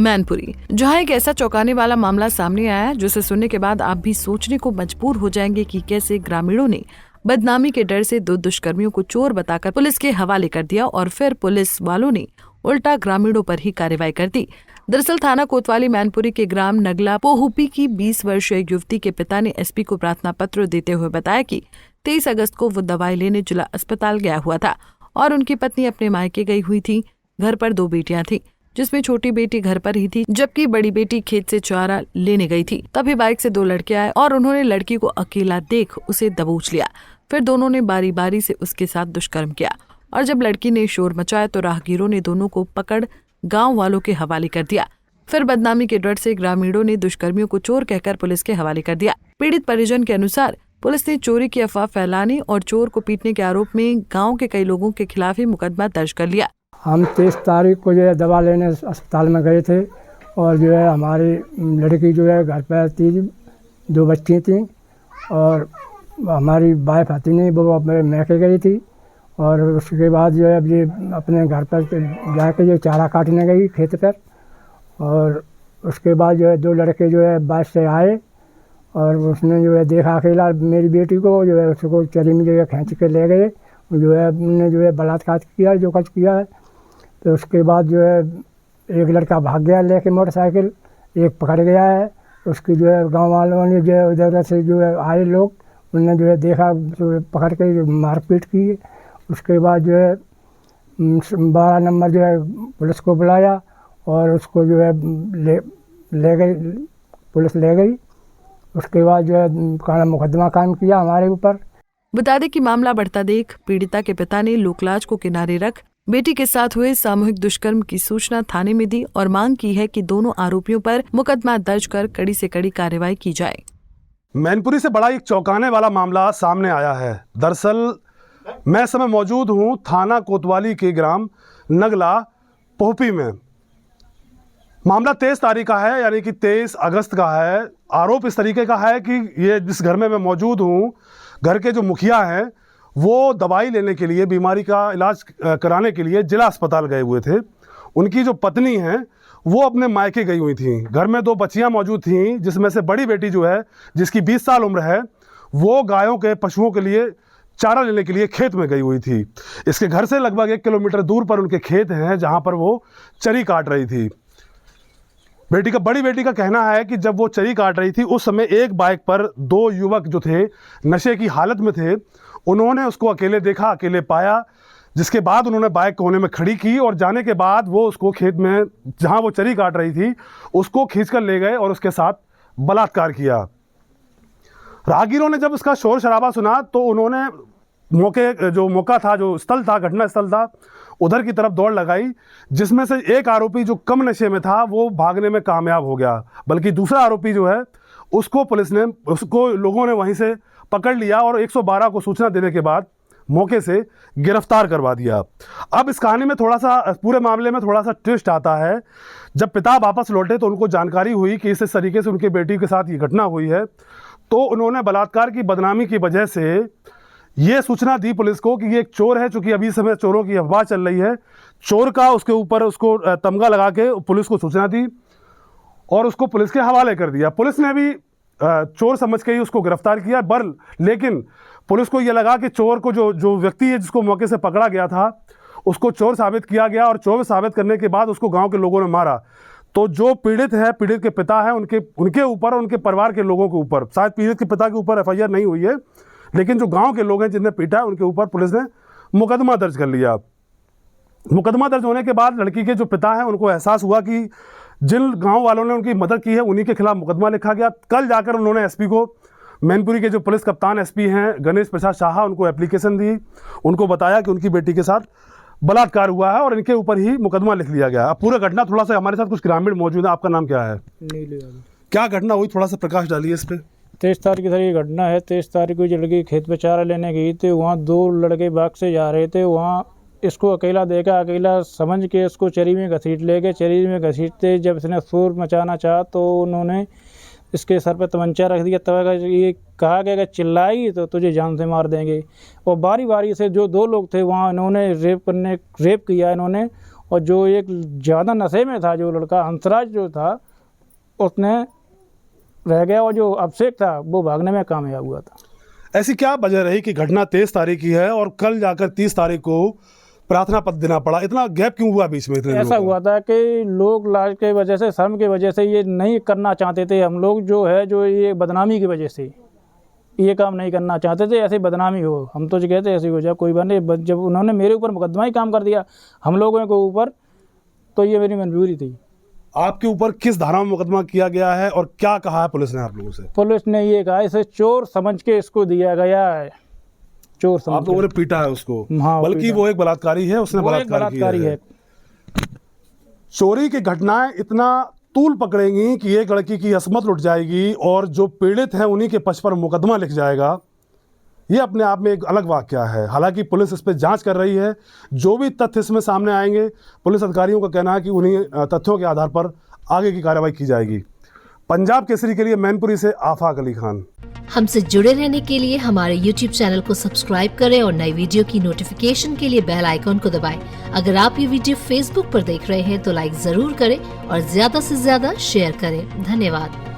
मैनपुरी, जहां एक ऐसा चौंकाने वाला मामला सामने आया है जिसे सुनने के बाद आप भी सोचने को मजबूर हो जाएंगे कि कैसे ग्रामीणों ने बदनामी के डर से 2 दुष्कर्मियों को चोर बताकर पुलिस के हवाले कर दिया और फिर पुलिस वालों ने उल्टा ग्रामीणों पर ही कार्रवाई कर दी। दरअसल थाना कोतवाली मैनपुरी के ग्राम नगला पोहुपी की 20 वर्षीय युवती के पिता ने एसपी को प्रार्थना पत्र देते हुए बताया कि 23 अगस्त को वो दवाई लेने जिला अस्पताल गया हुआ था और उनकी पत्नी अपने मायके गई हुई थी। घर पर 2 बेटियां थीं, जिसमें छोटी बेटी घर पर ही थी जबकि बड़ी बेटी खेत से चारा लेने गई थी। तभी बाइक से 2 लड़के आए और उन्होंने लड़की को अकेला देख उसे दबोच लिया। फिर दोनों ने बारी बारी से उसके साथ दुष्कर्म किया और जब लड़की ने शोर मचाया तो राहगीरों ने दोनों को पकड़ गांव वालों के हवाले कर दिया। फिर बदनामी के डर से ग्रामीणों ने दुष्कर्मियों को चोर कहकर पुलिस के हवाले कर दिया। पीड़ित परिजन के अनुसार पुलिस ने चोरी की अफवाह फैलाने और चोर को पीटने के आरोप में गाँव के कई लोगों के खिलाफ ही मुकदमा दर्ज कर लिया। हम 23 तारीख को जो है दवा लेने अस्पताल में गए थे और जो है हमारी लड़की जो है घर पर थी, 2 बच्ची थीं और हमारी वाइफ आती नहीं, वो अपने मैके गई थी और उसके बाद जो है अब ये अपने घर पर जाके जो चारा काटने गई खेत पर और उसके बाद जो है 2 लड़के जो है बाइक से आए और उसने जो है देखा अकेला मेरी बेटी को जो है उसको चरी में जो है खींच के ले गए, जो है उन्होंने जो है बलात्कार किया जो कुछ किया है। तो उसके बाद जो है एक लड़का भाग गया लेके मोटरसाइकिल, एक पकड़ गया है। उसकी जो है गांव वालों ने जो है उधर से जो है आए लोग, उन्होंने जो है देखा तो पकड़ के मारपीट की। उसके बाद जो है 12 नंबर जो है पुलिस को बुलाया और उसको जो है ले गई, पुलिस ले गई। उसके बाद जो है मुकदमा कायम किया हमारे ऊपर। बता दें कि मामला बढ़ता देख पीड़िता के पिता ने लोकलाज को किनारे रख बेटी के साथ हुए सामूहिक दुष्कर्म की सूचना थाने में दी और मांग की है कि दोनों आरोपियों पर मुकदमा दर्ज कर कड़ी से कड़ी कार्रवाई की जाए। मैनपुरी से बड़ा एक चौंकाने वाला मामला सामने आया है। दरअसल मैं समय मौजूद हूं थाना कोतवाली के ग्राम नगला पोहुपी में। मामला 23 तारीख का है, यानी कि 23 अगस्त का है। आरोप इस तरीके का है कि ये जिस घर में मैं मौजूद हूँ, घर के जो मुखिया हैं वो दवाई लेने के लिए, बीमारी का इलाज कराने के लिए जिला अस्पताल गए हुए थे। उनकी जो पत्नी हैं वो अपने मायके गई हुई थी। घर में 2 बच्चियां मौजूद थीं, जिसमें से बड़ी बेटी जो है, जिसकी 20 साल उम्र है, वो गायों के पशुओं के लिए चारा लेने के लिए खेत में गई हुई थी। इसके घर से लगभग 1 किलोमीटर दूर पर उनके खेत हैं जहाँ पर वो चरी काट रही थी। बड़ी बेटी का कहना है कि जब वो चरी काट रही थी उस समय एक बाइक पर 2 युवक जो थे नशे की हालत में थे, उन्होंने उसको अकेले देखा, अकेले पाया, जिसके बाद उन्होंने बाइक कोने में खड़ी की और जाने के बाद वो उसको खेत में जहां वो चरी काट रही थी उसको खींचकर ले गए और उसके साथ बलात्कार किया। राहगीरों ने जब उसका शोर शराबा सुना तो उन्होंने मौका था, जो स्थल था, घटना स्थल था, उधर की तरफ दौड़ लगाई, जिसमें से एक आरोपी जो कम नशे में था वो भागने में कामयाब हो गया, बल्कि दूसरा आरोपी जो है उसको लोगों ने वहीं से पकड़ लिया और 112 को सूचना देने के बाद मौके से गिरफ्तार करवा दिया। अब इस कहानी में पूरे मामले में थोड़ा सा ट्विस्ट आता है। जब पिता वापस लौटे तो उनको जानकारी हुई कि इस तरीके से उनकी बेटी के साथ ये घटना हुई है, तो उन्होंने बलात्कार की बदनामी की वजह से ये सूचना दी पुलिस को कि ये एक चोर है। चूंकि अभी समय चोरों की अफवाह चल रही है, चोर का उसके ऊपर उसको तमगा लगा के पुलिस को सूचना दी और उसको पुलिस के हवाले कर दिया। पुलिस ने भी चोर समझ के ही उसको गिरफ्तार किया, लेकिन पुलिस को ये लगा कि चोर को जो व्यक्ति है जिसको मौके से पकड़ा गया था उसको चोर साबित किया गया और चोर साबित करने के बाद उसको गांव के लोगों ने मारा। तो जो पीड़ित के पिता है उनके ऊपर, उनके परिवार के लोगों के ऊपर, शायद पीड़ित के पिता के ऊपर FIR नहीं हुई है, लेकिन जो गांव के लोग हैं जिन्हें पीटा है उनके ऊपर पुलिस ने मुकदमा दर्ज कर लिया। मुकदमा दर्ज होने के बाद लड़की के जो पिता हैं उनको एहसास हुआ कि जिन गांव वालों ने उनकी मदद की है उन्हीं के खिलाफ मुकदमा लिखा गया। कल जाकर उन्होंने एसपी को, मैनपुरी के जो पुलिस कप्तान एसपी हैं गणेश प्रसाद शाह, उनको एप्लीकेशन दी, उनको बताया कि उनकी बेटी के साथ बलात्कार हुआ है और इनके ऊपर ही मुकदमा लिख लिया गया। अब पूरा घटना थोड़ा सा, हमारे साथ कुछ ग्रामीण मौजूद है। आपका नाम क्या है? क्या घटना हुई, थोड़ा सा प्रकाश डालिए इस पर। 23 तारीख की ये घटना है। 23 तारीख को लड़की खेत पे चारा लेने गई थी, वहाँ 2 लड़के बाग से जा रहे थे, वहाँ इसको अकेला देखा, अकेला समझ के इसको चरी में घसीट ले गए। चरी में घसीटते जब इसने शोर मचाना चाहा तो उन्होंने इसके सर पे तमंचा रख दिया। तब ये कहा गया कि चिल्लाई तो तुझे जान से मार देंगे। और बारी बारी से जो 2 लोग थे वहाँ इन्होंने रेप किया इन्होंने, और जो एक ज़्यादा नशे में था जो लड़का हंसराज जो था उसने रह गया, और जो अभिषेक था वो भागने में कामयाब हुआ था। ऐसी क्या वजह रही कि घटना 23 तारीख की है और कल जाकर 30 तारीख को प्रार्थना पत्र देना पड़ा? इतना गैप क्यों हुआ बीच में? इतने ऐसा दिनों का? हुआ था कि लोग लाज के वजह से, शर्म की वजह से ये नहीं करना चाहते थे। हम लोग जो है जो ये बदनामी की वजह से ये काम नहीं करना चाहते थे, ऐसे बदनामी हो। हम तो जो कहते ऐसी हो जाए कोई बात नहीं। जब उन्होंने मेरे ऊपर मुकदमा ही काम कर दिया हम लोगों के ऊपर, तो ये मेरी मंजूरी थी। आपके ऊपर किस धारा में मुकदमा किया गया है और क्या कहा है पुलिस ने आप लोगों से? पुलिस ने ये कहा इसे चोर समझ के इसको दिया गया है, चोर समझ आप लोगों ने पीटा है उसको? हाँ, बल्कि पीटा। वो एक बलात्कारी है, उसने वो एक बलात्कार किया बलात्कारी है। चोरी की घटनाएं इतना तूल पकड़ेंगी कि एक लड़की की अस्मत लुट जाएगी और जो पीड़ित हैं उन्हीं के पक्ष पर मुकदमा लिख जाएगा। ये अपने आप में एक अलग वाकया है। हालांकि पुलिस इस पर जांच कर रही है। जो भी तथ्य इसमें सामने आएंगे, पुलिस अधिकारियों का कहना है कि उन्हीं तथ्यों के आधार पर आगे की कार्रवाई की जाएगी। पंजाब केसरी के लिए मैनपुरी से आफाक अली खान। हमसे जुड़े रहने के लिए हमारे YouTube चैनल को सब्सक्राइब करें और नई वीडियो की नोटिफिकेशन के लिए बेल आइकॉन को दबाएं। अगर आप ये वीडियो Facebook पर देख रहे हैं तो लाइक जरूर करें और ज्यादा से ज्यादा शेयर करें। धन्यवाद।